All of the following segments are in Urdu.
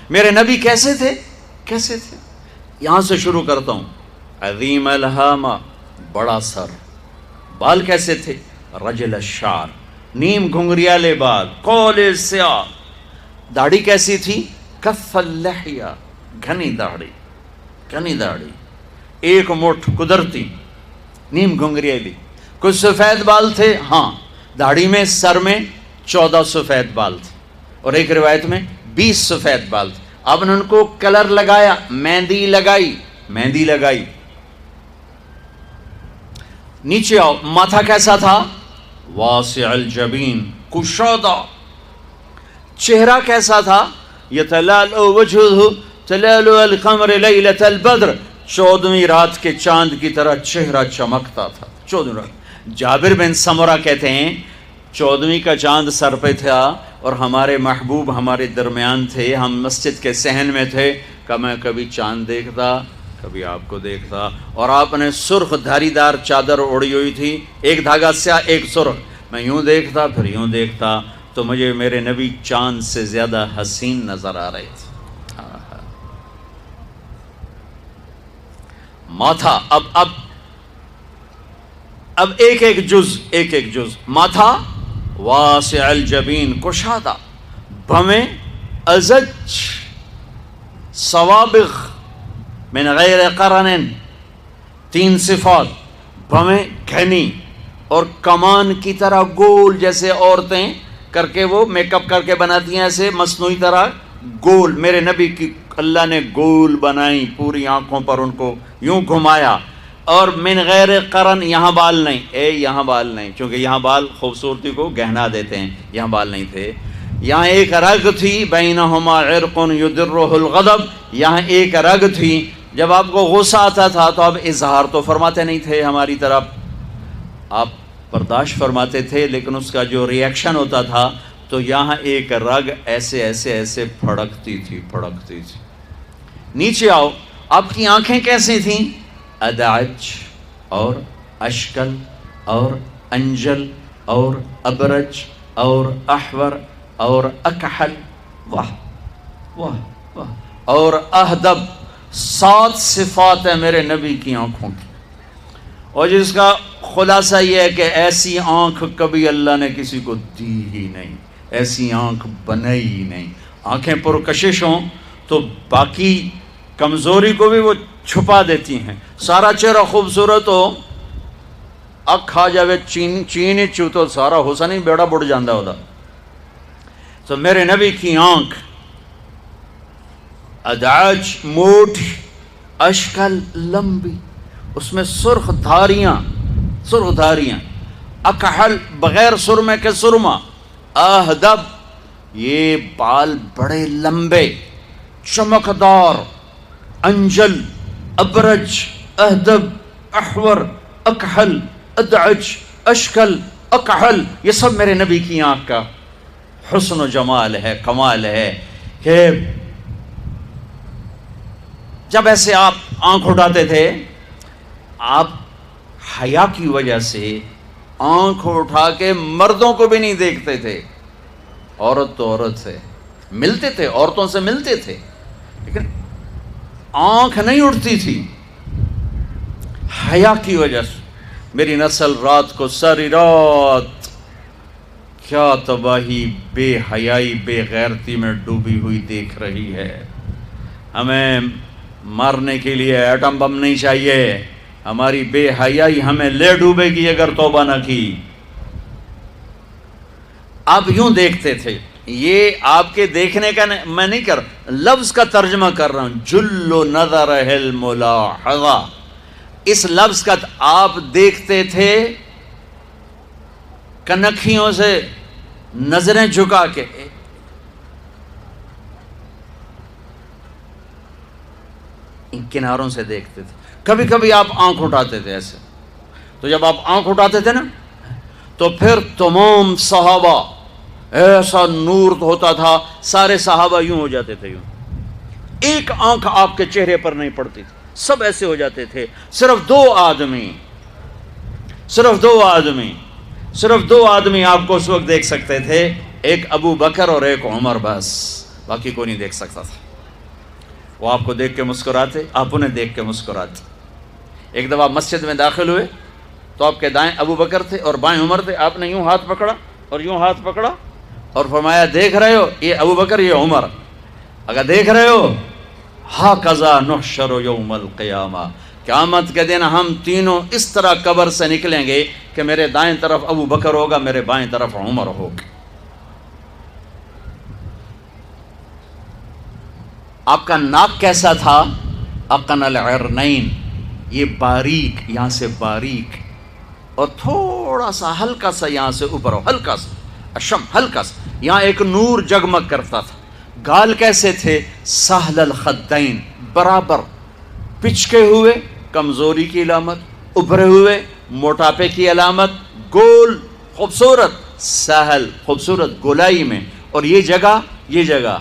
میرے نبی کیسے تھے؟ کیسے تھے؟ یہاں سے شروع کرتا ہوں. عظیم الہامہ، بڑا سر. بال کیسے تھے؟ رجل الشعر، نیم گھنگریالے بال، قول سیاہ. داڑھی کیسی تھی؟ کف اللحیہ، گھنی داڑھی، گھنی داڑھی، ایک مٹھ قدرتی، نیم گھنگریالی. کچھ سفید بال تھے، ہاں، داڑھی میں، سر میں 14 سفید بال تھے، اور ایک روایت میں 20 سفید بال تھے. آپ نے ان کو کلر لگایا، مہندی لگائی، مہندی لگائی. نیچے آؤ، ماتھا کیسا تھا؟ واسع الجبین، کشادہ. چہرہ کیسا تھا؟ یتلالؤ وجہہ تلالؤ القمر لیلۃ البدر، 14ویں رات کے چاند کی طرح چہرہ چمکتا تھا. 14ویں رات. جابر بن سمرہ کہتے ہیں 14ویں کا چاند سر پہ تھا اور ہمارے محبوب ہمارے درمیان تھے، ہم مسجد کے صحن میں تھے، کہ میں کبھی چاند دیکھتا کبھی آپ کو دیکھتا. اور آپ نے سرخ دھاری دار چادر اوڑھی ہوئی تھی، ایک دھاگا سیاہ ایک سرخ. میں یوں دیکھتا پھر یوں دیکھتا تو مجھے میرے نبی چاند سے زیادہ حسین نظر آ رہے تھے. ماتھا، اب ایک ایک جز. ماتھا واسع الجبین، کشادہ. بھویں ازج، سوابغ من غیر قرن، 3 صفات. بھویں گھنی اور کمان کی طرح گول، جیسے عورتیں کر کے وہ میک اپ کر کے بناتی ہیں ایسے مصنوعی طرح گول. میرے نبی کی اللہ نے گول بنائی، پوری آنکھوں پر ان کو یوں گھمایا. اور من غیر قرن، یہاں بال نہیں، یہاں بال نہیں، چونکہ یہاں بال خوبصورتی کو گہنا دیتے ہیں، یہاں بال نہیں تھے. یہاں ایک رگ تھی، بینہما عرق یدرہ الغضب، یہاں ایک رگ تھی. جب آپ کو غصہ آتا تھا تو آپ اظہار تو فرماتے نہیں تھے ہماری طرف، آپ برداشت فرماتے تھے، لیکن اس کا جو ری ایکشن ہوتا تھا تو یہاں ایک رگ ایسے ایسے ایسے پھڑکتی تھی. نیچے آؤ، آپ کی آنکھیں کیسی تھیں؟ ادعج اور اشکل اور انجل اور ابرج اور احور اور اکحل، واہ واہ واہ، اور اہدب. 7 صفات ہیں میرے نبی کی آنکھوں کی، اور جس کا خلاصہ یہ ہے کہ ایسی آنکھ کبھی اللہ نے کسی کو دی ہی نہیں، ایسی آنکھ بنائی ہی نہیں. آنکھیں پرکشش ہوں تو باقی کمزوری کو بھی وہ چھپا دیتی ہیں. سارا چہرہ خوبصورت ہو، اکھ آ جاوے چین چو تو سارا حسن ہی بیڑا بڑھ جاندہ ہوتا. تو میرے نبی کی آنکھ ادعج، موٹی، اشکل، لمبی، اس میں سرخ دھاریاں، اکحل، بغیر سرمے کے سرما، اہدب، یہ بال بڑے لمبے چمکدار، انجل، ابرج، اہدب، احور، اکحل، ادعج، اشکل، اکحل، یہ سب میرے نبی کی آنکھ کا حسن و جمال ہے، کمال ہے. کہ جب ایسے آپ آنکھ اٹھاتے تھے، آپ حیا کی وجہ سے آنکھ اٹھا کے مردوں کو بھی نہیں دیکھتے تھے. عورت تو عورت سے ملتے تھے، عورتوں سے ملتے تھے، لیکن آنکھ نہیں اٹھتی تھی حیا کی وجہ سے. میری نسل رات کو ساری رات کیا تباہی، بے حیائی، بے غیرتی میں ڈوبی ہوئی دیکھ رہی ہے. ہمیں مارنے کے لیے ایٹم بم نہیں چاہیے، ہماری بے حیائی ہمیں لے ڈوبے گی اگر توبہ نہ کی. آپ یوں دیکھتے تھے. یہ آپ کے دیکھنے کا میں نہیں کر، لفظ کا ترجمہ کر رہا ہوں. جل نظر الملاحظہ، اس لفظ کا آپ دیکھتے تھے کنکھیوں سے نظریں جھکا کے. ان کناروں سے دیکھتے تھے. کبھی کبھی آپ آنکھ اٹھاتے تھے ایسے، تو جب آپ آنکھ اٹھاتے تھے نا تو پھر تمام صحابہ، ایسا نور ہوتا تھا، سارے صحابہ یوں ہو جاتے تھے، یوں ایک آنکھ آپ کے چہرے پر نہیں پڑتی تھی، سب ایسے ہو جاتے تھے. صرف دو آدمی آپ کو اس وقت دیکھ سکتے تھے، ایک ابو بکر اور ایک عمر، بس باقی کوئی نہیں دیکھ سکتا تھا. وہ آپ کو دیکھ کے مسکراتے، آپ انہیں دیکھ کے مسکراتے۔ ایک دفعہ مسجد میں داخل ہوئے تو آپ کے دائیں ابو بکر تھے اور بائیں عمر تھے، آپ نے یوں ہاتھ پکڑا اور یوں ہاتھ پکڑا اور فرمایا دیکھ رہے ہو یہ ابو بکر یہ عمر، اگر دیکھ رہے ہو ہاکذا نحشر یوم القیامہ، قیامت کے دن ہم تینوں اس طرح قبر سے نکلیں گے کہ میرے دائیں طرف ابو بکر ہوگا، میرے بائیں طرف عمر ہوگا۔ آپ کا ناک کیسا تھا؟ اقن العرنین، یہ باریک، یہاں سے باریک اور تھوڑا سا ہلکا سا یہاں سے اوپر ہو، ہلکا سا اشم، ہلکا سا، یہاں ایک نور جگمگ کرتا تھا۔ گال کیسے تھے؟ سہل الخدین، برابر، پچکے ہوئے کمزوری کی علامت، ابھرے ہوئے موٹاپے کی علامت، گول خوبصورت، سہل خوبصورت گولائی میں، اور یہ جگہ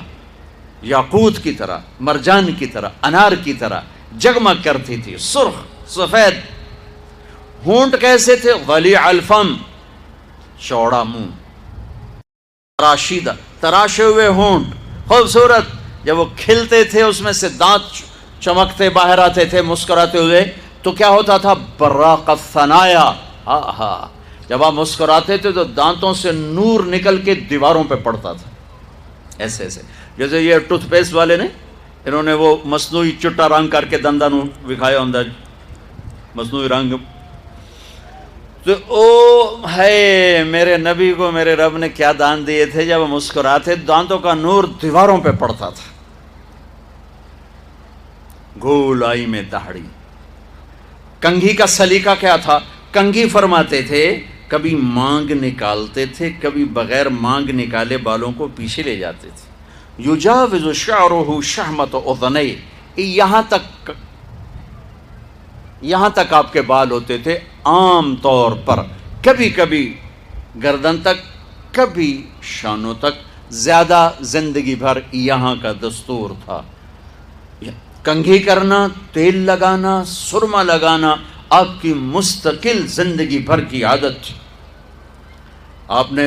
یاقوت کی طرح، مرجان کی طرح، انار کی طرح جگمگ کرتی تھی، سرخ سفید۔ ہونٹ کیسے تھے؟ ولیع الفم، چوڑا منہ، تراشیدہ، تراشے ہوئے ہونٹ، خوبصورت، جب وہ کھلتے تھے اس میں سے دانت چمکتے باہر آتے تھے مسکراتے ہوئے تو کیا ہوتا تھا؟ براق الثنایا، جب آپ مسکراتے تھے تو دانتوں سے نور نکل کے دیواروں پہ پڑتا تھا، ایسے ایسے، جیسے یہ ٹوتھ پیسٹ والے نے، انہوں نے وہ مصنوعی چٹا رنگ کر کے دنداں نو وکھایا ہوندا، مصنوعی رنگ، تو او ہے میرے نبی کو میرے رب نے کیا دان دیے تھے، جب وہ مسکراتے دانتوں کا نور دیواروں پہ پڑتا تھا۔ گول آئی میں داڑھی۔ کنگھی کا سلیقہ کیا تھا؟ کنگھی فرماتے تھے کبھی مانگ نکالتے تھے، کبھی بغیر مانگ نکالے بالوں کو پیچھے لے جاتے تھے۔ یجاوز شعرہ شحمۃ اذنیہ، یہاں تک آپ کے بال ہوتے تھے عام طور پر، کبھی کبھی گردن تک، کبھی شانوں تک، زیادہ زندگی بھر یہاں کا دستور تھا۔ کنگھی کرنا، تیل لگانا، سرما لگانا آپ کی مستقل زندگی بھر کی عادت تھی۔ آپ نے